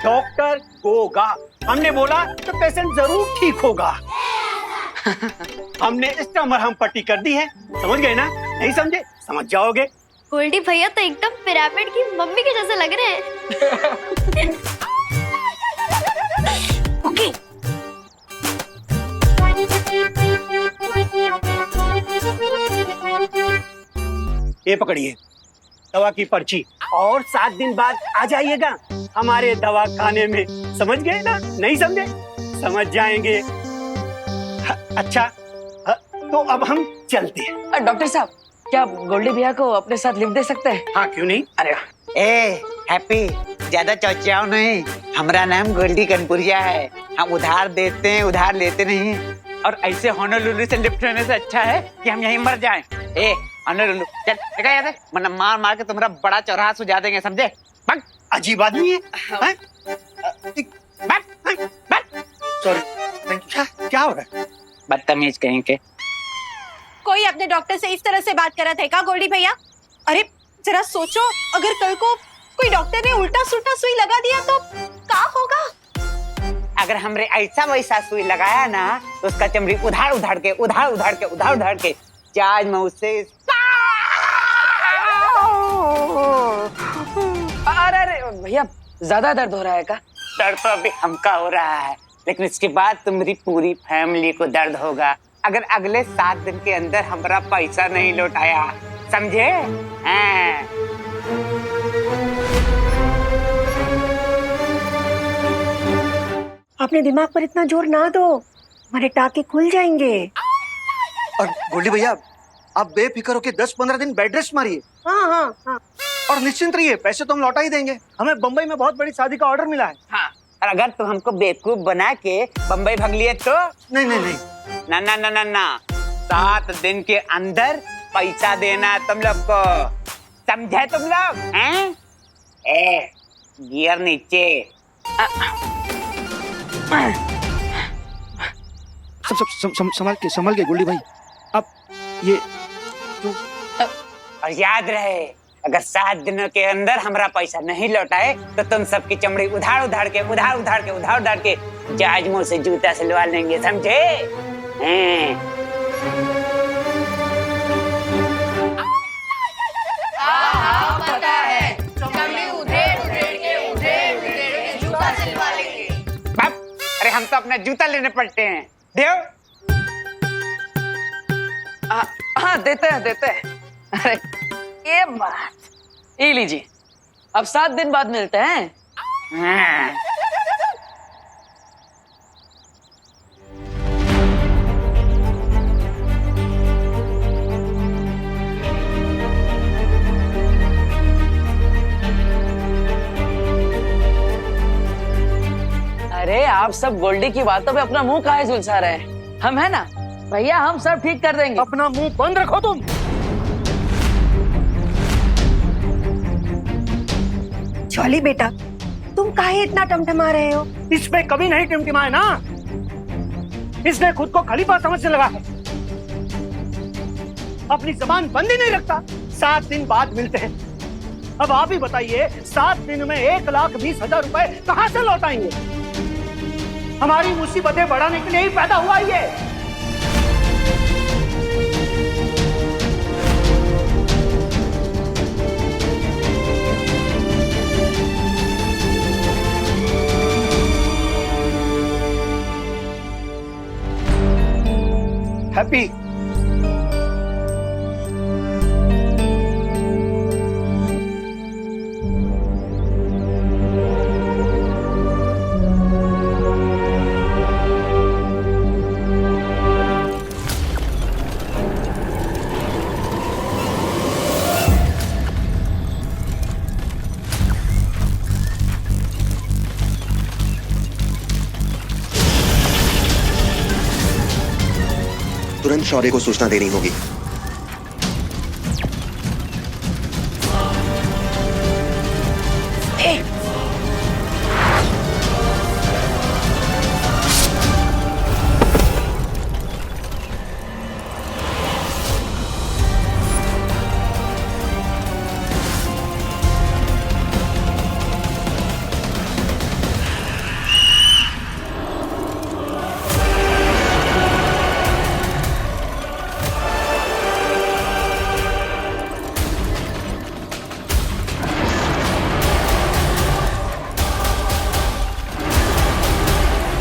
डॉक्टर गोगा। हमने बोला तो पेशेंट जरूर ठीक होगा। हमने इसका मरहम पट्टी कर दी है, समझ गए ना? नहीं समझे? समझ जाओगे। गोल्डी भैया तो एकदम पिरामिड की मम्मी के जैसे लग रहे हैं। ओके। ये पकड़िए दवा की पर्ची, और 7 दिन बाद आ जाइएगा हमारे दवा खाने में। समझ गए ना? नहीं समझे? समझ जाएंगे। अच्छा, तो अब हम चलते हैं। डॉक्टर साहब, क्या आप गोल्डी भैया को अपने साथ लिफ्ट दे सकते हैं? हाँ, क्यों नहीं? अरे ए हैप्पी, ज्यादा चौचाओ नहीं। हमारा नाम गोल्डी कनपुरिया है। हम उधार देते हैं, उधार लेते नहीं। और ऐसे होनोलुलु से लिफ्ट होने से अच्छा है कि हम यहीं मर जाएं। ए होनोलुलु, चल देखा याद है, वरना मार मार के तुम्हारा बड़ा चौराहा सुझा देंगे, समझे? भाग। अजीब आदमी है। सॉरी, क्या हो रहा है? बदतमीज कहीं के। कोई अपने डॉक्टर से इस तरह से बात कर रहा था क्या गोल्डी भैया? अरे जरा सोचो, अगर कल को कोई डॉक्टर ने उल्टा सुल्टा सुई लगा दिया तो क्या होगा? अगर हमरे ऐसा वैसा सुई लगाया ना तो उसका चमड़ी उधार उधार के चार्ज में उससे। अरे भैया, ज्यादा दर्द हो रहा है क्या? दर्द तो अभी हमका हो रहा है, लेकिन इसके बाद तुम्हारी पूरी फैमिली को दर्द होगा अगर अगले 7 दिन के अंदर हमारा पैसा नहीं लौटाया, समझे? अपने दिमाग पर इतना जोर ना दो, हमारे टाके खुल जाएंगे। और गोल्डी भैया, आप बेफिक्र होके 10-15 दिन बेड रेस्ट मारिए। हाँ। और निश्चिंत रहिए, पैसे तो हम लौटा ही देंगे। हमें बम्बई में बहुत बड़ी शादी का ऑर्डर मिला है। हाँ, और अगर तुम हमको बेवकूफ बना के बम्बई भाग लिए तो? नहीं। ना 7 दिन के अंदर पैसा देना तुम लोग को, समझे तुम लोग? हैं? ए गियर नीचे। संभाल के गोल्डी भाई। अब ये और याद रहे, अगर 7 दिनों के अंदर हमारा पैसा नहीं लौटाए तो तुम सबकी चमड़ी उधार उधार के जहाज मुंह से जूता सिलवा लेंगे, समझे? पता है, चमड़ी उधेड़ के जूता सिलवा लेंगे। बाप, अरे हम तो अपना जूता लेने पड़ते हैं। देव। हाँ, देते हैं। अरे ये बात, ये लीजिए, अब 7 दिन बाद मिलते हैं। हाँ। अरे आप सब गोल्डी की बातों पे अपना मुंह काहे झुलसा रहे हैं? हम है ना भैया, हम सब ठीक कर देंगे। अपना मुंह बंद रखो तुम। चौली बेटा, तुम काहे इतना टमटमा रहे हो? इसमें कभी नहीं टिमटिमाए ना। इसने खुद को खलीफा समझने लगा है, अपनी जबान बंद ही नहीं रखता। 7 दिन बाद मिलते हैं। अब आप ही बताइए, 7 दिन में 1,20,000 रुपए कहाँ से लौटाएंगे? हमारी मुसीबतें बढ़ाने के लिए ही पैदा हुआ ये। हैप्पी, तुरंत शौर्य को सूचना देनी होगी।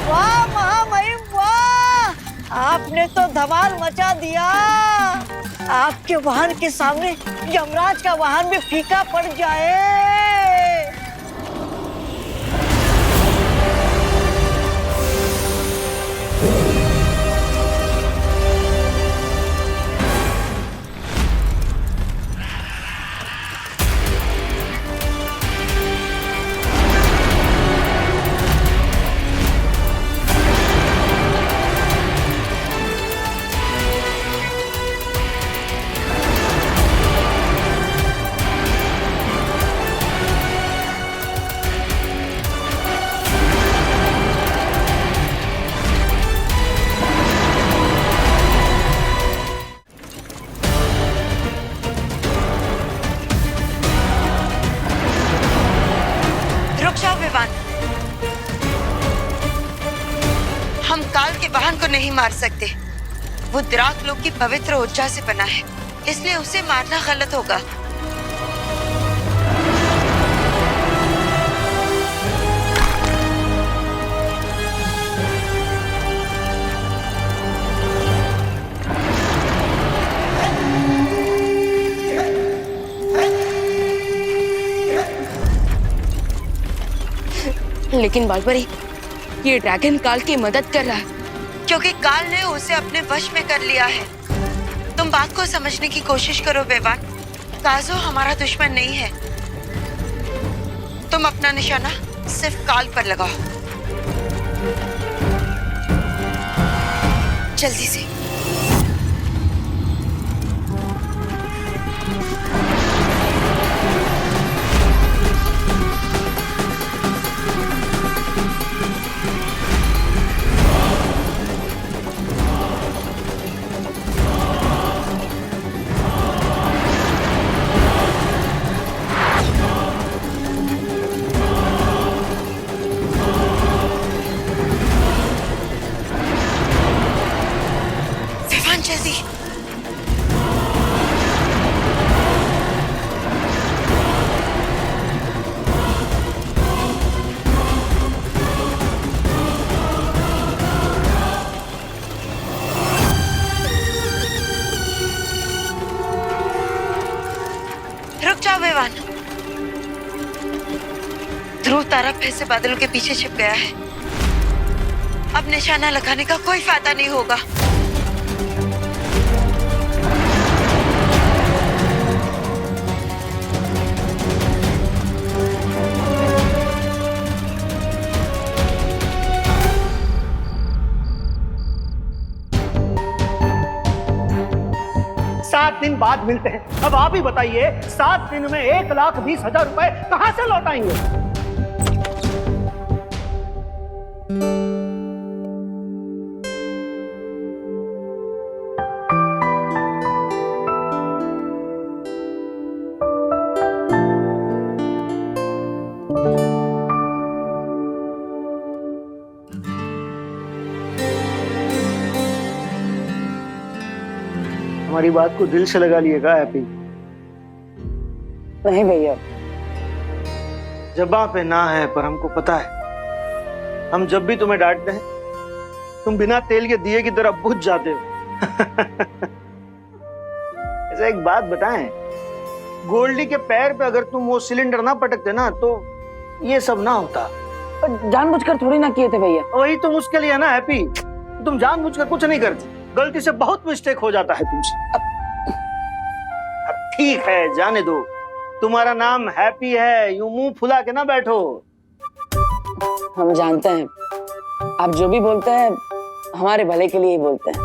वाह महामहिम वाह, आपने तो धमाल मचा दिया। आपके वाहन के सामने यमराज का वाहन भी फीका पड़ जाए। रुक जाओ विवान, हम काल के वाहन को नहीं मार सकते। वो द्राक लोक की पवित्र ऊर्जा से बना है, इसलिए उसे मारना गलत होगा। लेकिन बालपरी, ये ड्रैगन काल की मदद कर रहा है। क्योंकि काल ने उसे अपने वश में कर लिया है। तुम बात को समझने की कोशिश करो बेवान। काजो हमारा दुश्मन नहीं है। तुम अपना निशाना सिर्फ काल पर लगाओ, जल्दी से। जल्दी। रुक जाओ विवान, ध्रुव तारा फिर से बादलों के पीछे छिप गया है। अब निशाना लगाने का कोई फायदा नहीं होगा। सात दिन बाद मिलते हैं। अब आप ही बताइए, 7 दिन में 1,20,000 रुपए कहां से लौटाएंगे? हमारी बात को दिल से लगा लिएगा हैप्पी। नहीं भैया, जबां पे ना है, पर हमको पता है हम जब भी तुम्हें डांटते हैं तुम बिना तेल के दिए की तरह बुझ जाते हो। ऐसा एक बात बताएं, गोल्डी के पैर पे अगर तुम वो सिलेंडर ना पटकते ना तो ये सब ना होता। जानबूझकर थोड़ी ना किए थे भैया। वही तो मुश्किल है ना हैप्पी, तुम जानबूझकर कुछ नहीं करती, गलती से बहुत मिस्टेक हो जाता है तुमसे। अब ठीक है, जाने दो। तुम्हारा नाम हैप्पी है, यूं मुंह फुला के ना बैठो। हम जानते हैं आप जो भी बोलते हैं हमारे भले के लिए ही बोलते हैं।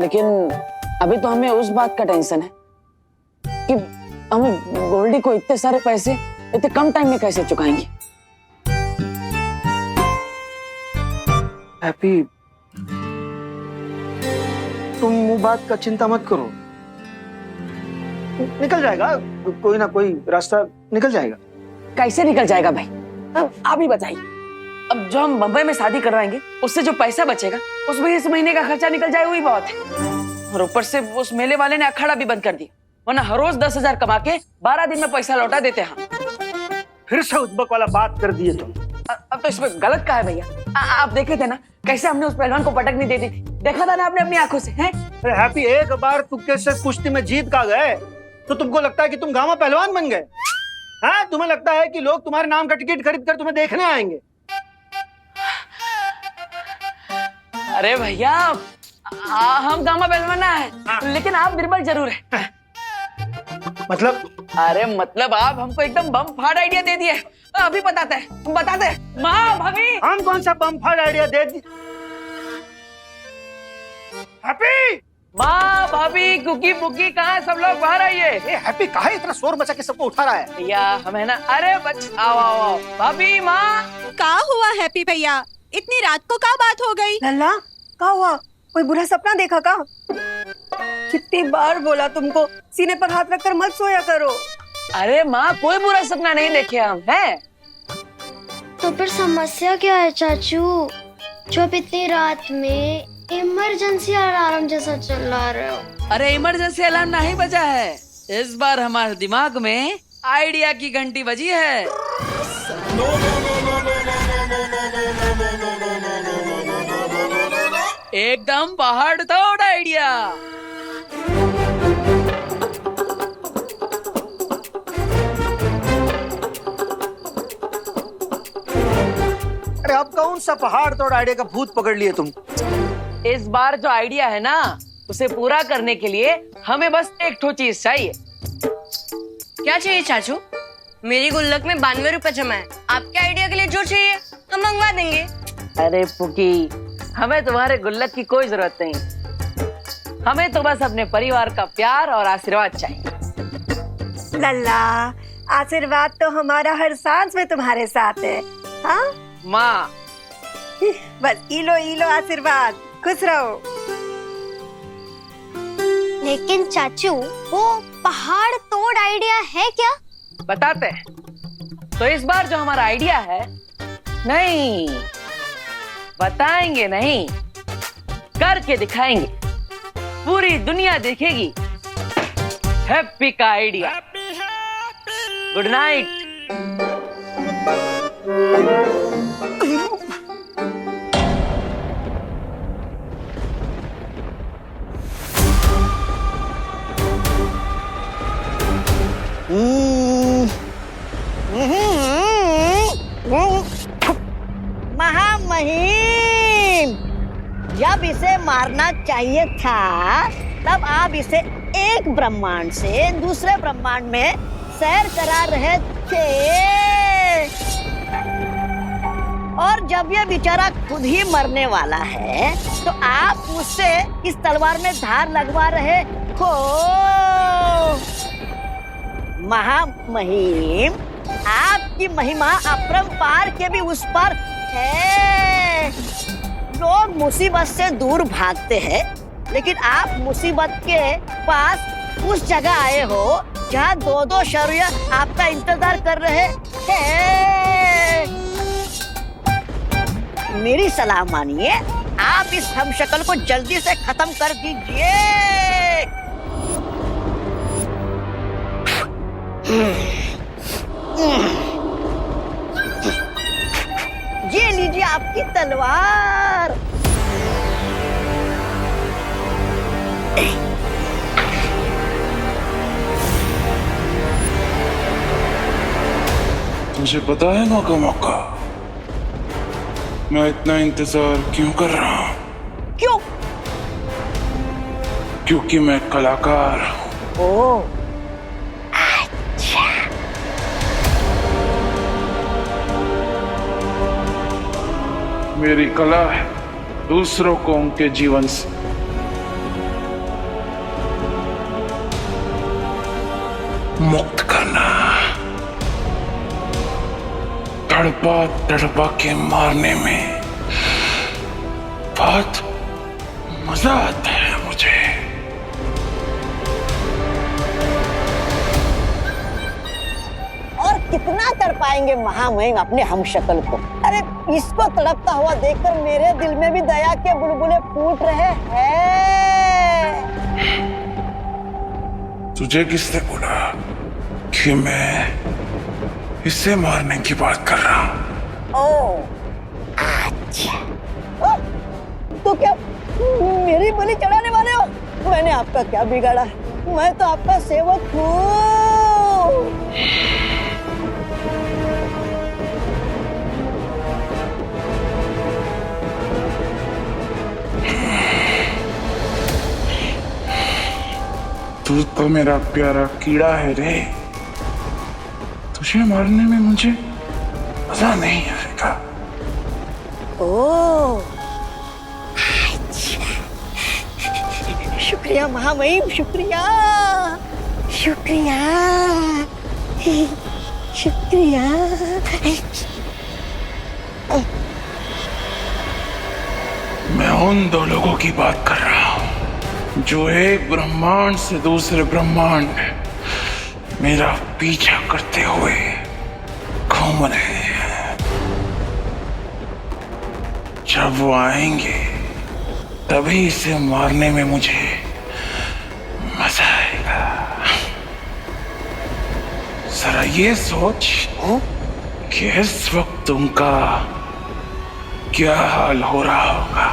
लेकिन अभी तो हमें उस बात का टेंशन है कि हम गोल्डी को इतने सारे पैसे इतने कम टाइम में कैसे चुकाएंगे। हैप्पी, तुम वो बात का चिंता मत करो, निकल जाएगा, कोई ना कोई रास्ता निकल जाएगा। कैसे निकल जाएगा भाई, आप ही बताइए। अब जो हम बम्बई में शादी करवाएंगे उससे जो पैसा बचेगा उसमें इस महीने का खर्चा निकल जाए, वही बहुत है। और ऊपर से उस मेले वाले ने अखाड़ा भी बंद कर दिया, वरना हर रोज 10,000 कमा के 12 दिन में पैसा लौटा देते हैं। फिर से उद्बक वाला बात कर दिए तुम। अब तो इसमें गलत क्या है भैया? आप देखे थे ना कैसे हमने उस पहलवान को पटक नहीं दे दी थी, देखा था ना आपने अपनी आंखों से। हैं? हैप्पी, एक बार तुक्के से कुश्ती में जीत का गए तो तुमको लगता है कि तुम गांव पहलवान बन गए? हाँ, तुम्हें लगता है कि लोग तुम्हारे नाम का टिकट खरीद कर तुम्हें देखने आएंगे? अरे भैया, हम गामा पहलवान है, लेकिन आप निर्बल जरूर है। मतलब? अरे मतलब आप हमको एकदम बम फाड़ आइडिया दे दिए। अभी बताते हैं। माँ, भाभी, हम कौन सा बम फाड़ आइडिया दे दिए? हैप्पी, माँ, भाभी, कुकी पुकी कहाँ है? सब लोग बाहर आइए। हैप्पी कहाँ है? इतना शोर मचा के सबको उठा रहा है। भैया हमें ना, अरे आओ। भाभी, माँ, क्या हुआ हैप्पी भैया? इतनी रात को क्या बात हो गई? लल्ला, क्या हुआ? कोई बुरा सपना देखा का? कितनी बार बोला तुमको सीने पर हाथ रखकर मत सोया करो। अरे माँ, कोई बुरा सपना नहीं देखे हम, हैं? तो फिर समस्या क्या है चाचू, जो अब इतनी रात में इमरजेंसी अलार्म जैसा चिल्ला रहे हो? अरे इमरजेंसी अलार्म नहीं बजा है, इस बार हमारे दिमाग में आइडिया की घंटी बजी है। एकदम पहाड़ तोड़ आइडिया। अरे अब कौन सा पहाड़ तोड़ आइडिया का भूत पकड़ लिए तुम? इस बार जो आइडिया है ना, उसे पूरा करने के लिए हमें बस एक ठो चीज चाहिए। क्या चाहिए चाचू? मेरी गुल्लक में 92 रुपए जमा है, आपके आइडिया के लिए जो चाहिए हम मंगवा देंगे। अरे पुकी, हमें तुम्हारे गुल्लक की कोई जरूरत नहीं, हमें तो बस अपने परिवार का प्यार और आशीर्वाद चाहिए। लल्ला, आशीर्वाद तो हमारा हर सांस में तुम्हारे साथ है। हाँ माँ, बस इलो आशीर्वाद, खुश रहो। लेकिन चाचू, वो पहाड़ तोड़ आइडिया है क्या? बताते हैं। तो इस बार जो हमारा आइडिया है, नहीं बताएंगे नहीं, करके दिखाएंगे, पूरी दुनिया देखेगी हैप्पी का आइडिया। Good night. महामहिम, जब इसे मारना चाहिए था तब आप इसे एक ब्रह्मांड से दूसरे ब्रह्मांड में सैर करा रहे थे, और जब ये बेचारा खुद ही मरने वाला है तो आप मुझसे इस तलवार में धार लगवा रहे हो। महामहिम, आपकी महिमा अपरंपार के भी उस पर है। लोग मुसीबत से दूर भागते हैं, लेकिन आप मुसीबत के पास उस जगह आए हो जहाँ 2-2 शौर्य आपका इंतजार कर रहे हैं। मेरी सलाह मानिए, आप इस हमशक्ल को जल्दी से खत्म कर दीजिए। ये लीजिए आपकी तलवार। तुझे पता है मौका मौका मैं इतना इंतजार क्यों कर रहा हूँ? क्यों? क्योंकि मैं कलाकार हूँ। ओह, मेरी कला है दूसरों को उनके जीवन से मुक्त करना। तड़पा तड़पा के मारने में बहुत मजा आता है मुझे। और कितना तड़पाएंगे महामहिम अपने हमशक्ल को। अरे इसको तड़पता हुआ देखकर मेरे दिल में भी दया के बुलबुले फूट रहे हैं। तुझे किसने बोला कि मैं इसे मारने की बात कर रहा हूँ? ओ, अच्छा। तो क्या मेरी बलि चढ़ाने वाले हो? मैंने आपका क्या बिगाड़ा? मैं तो आपका सेवक हूँ। तू तो मेरा प्यारा कीड़ा है रे। तुझे मारने में मुझे मजा नहीं आएगा। ओ, शुक्रिया महामहिम, शुक्रिया शुक्रिया शुक्रिया। मैं उन दो लोगों की बात कर रहा हूं जो एक ब्रह्मांड से दूसरे ब्रह्मांड मेरा पीछा करते हुए घूम रहे हैं। जब वो आएंगे तभी इसे मारने में मुझे मजा आएगा। जरा ये सोच कि इस वक्त उनका क्या हाल हो रहा होगा।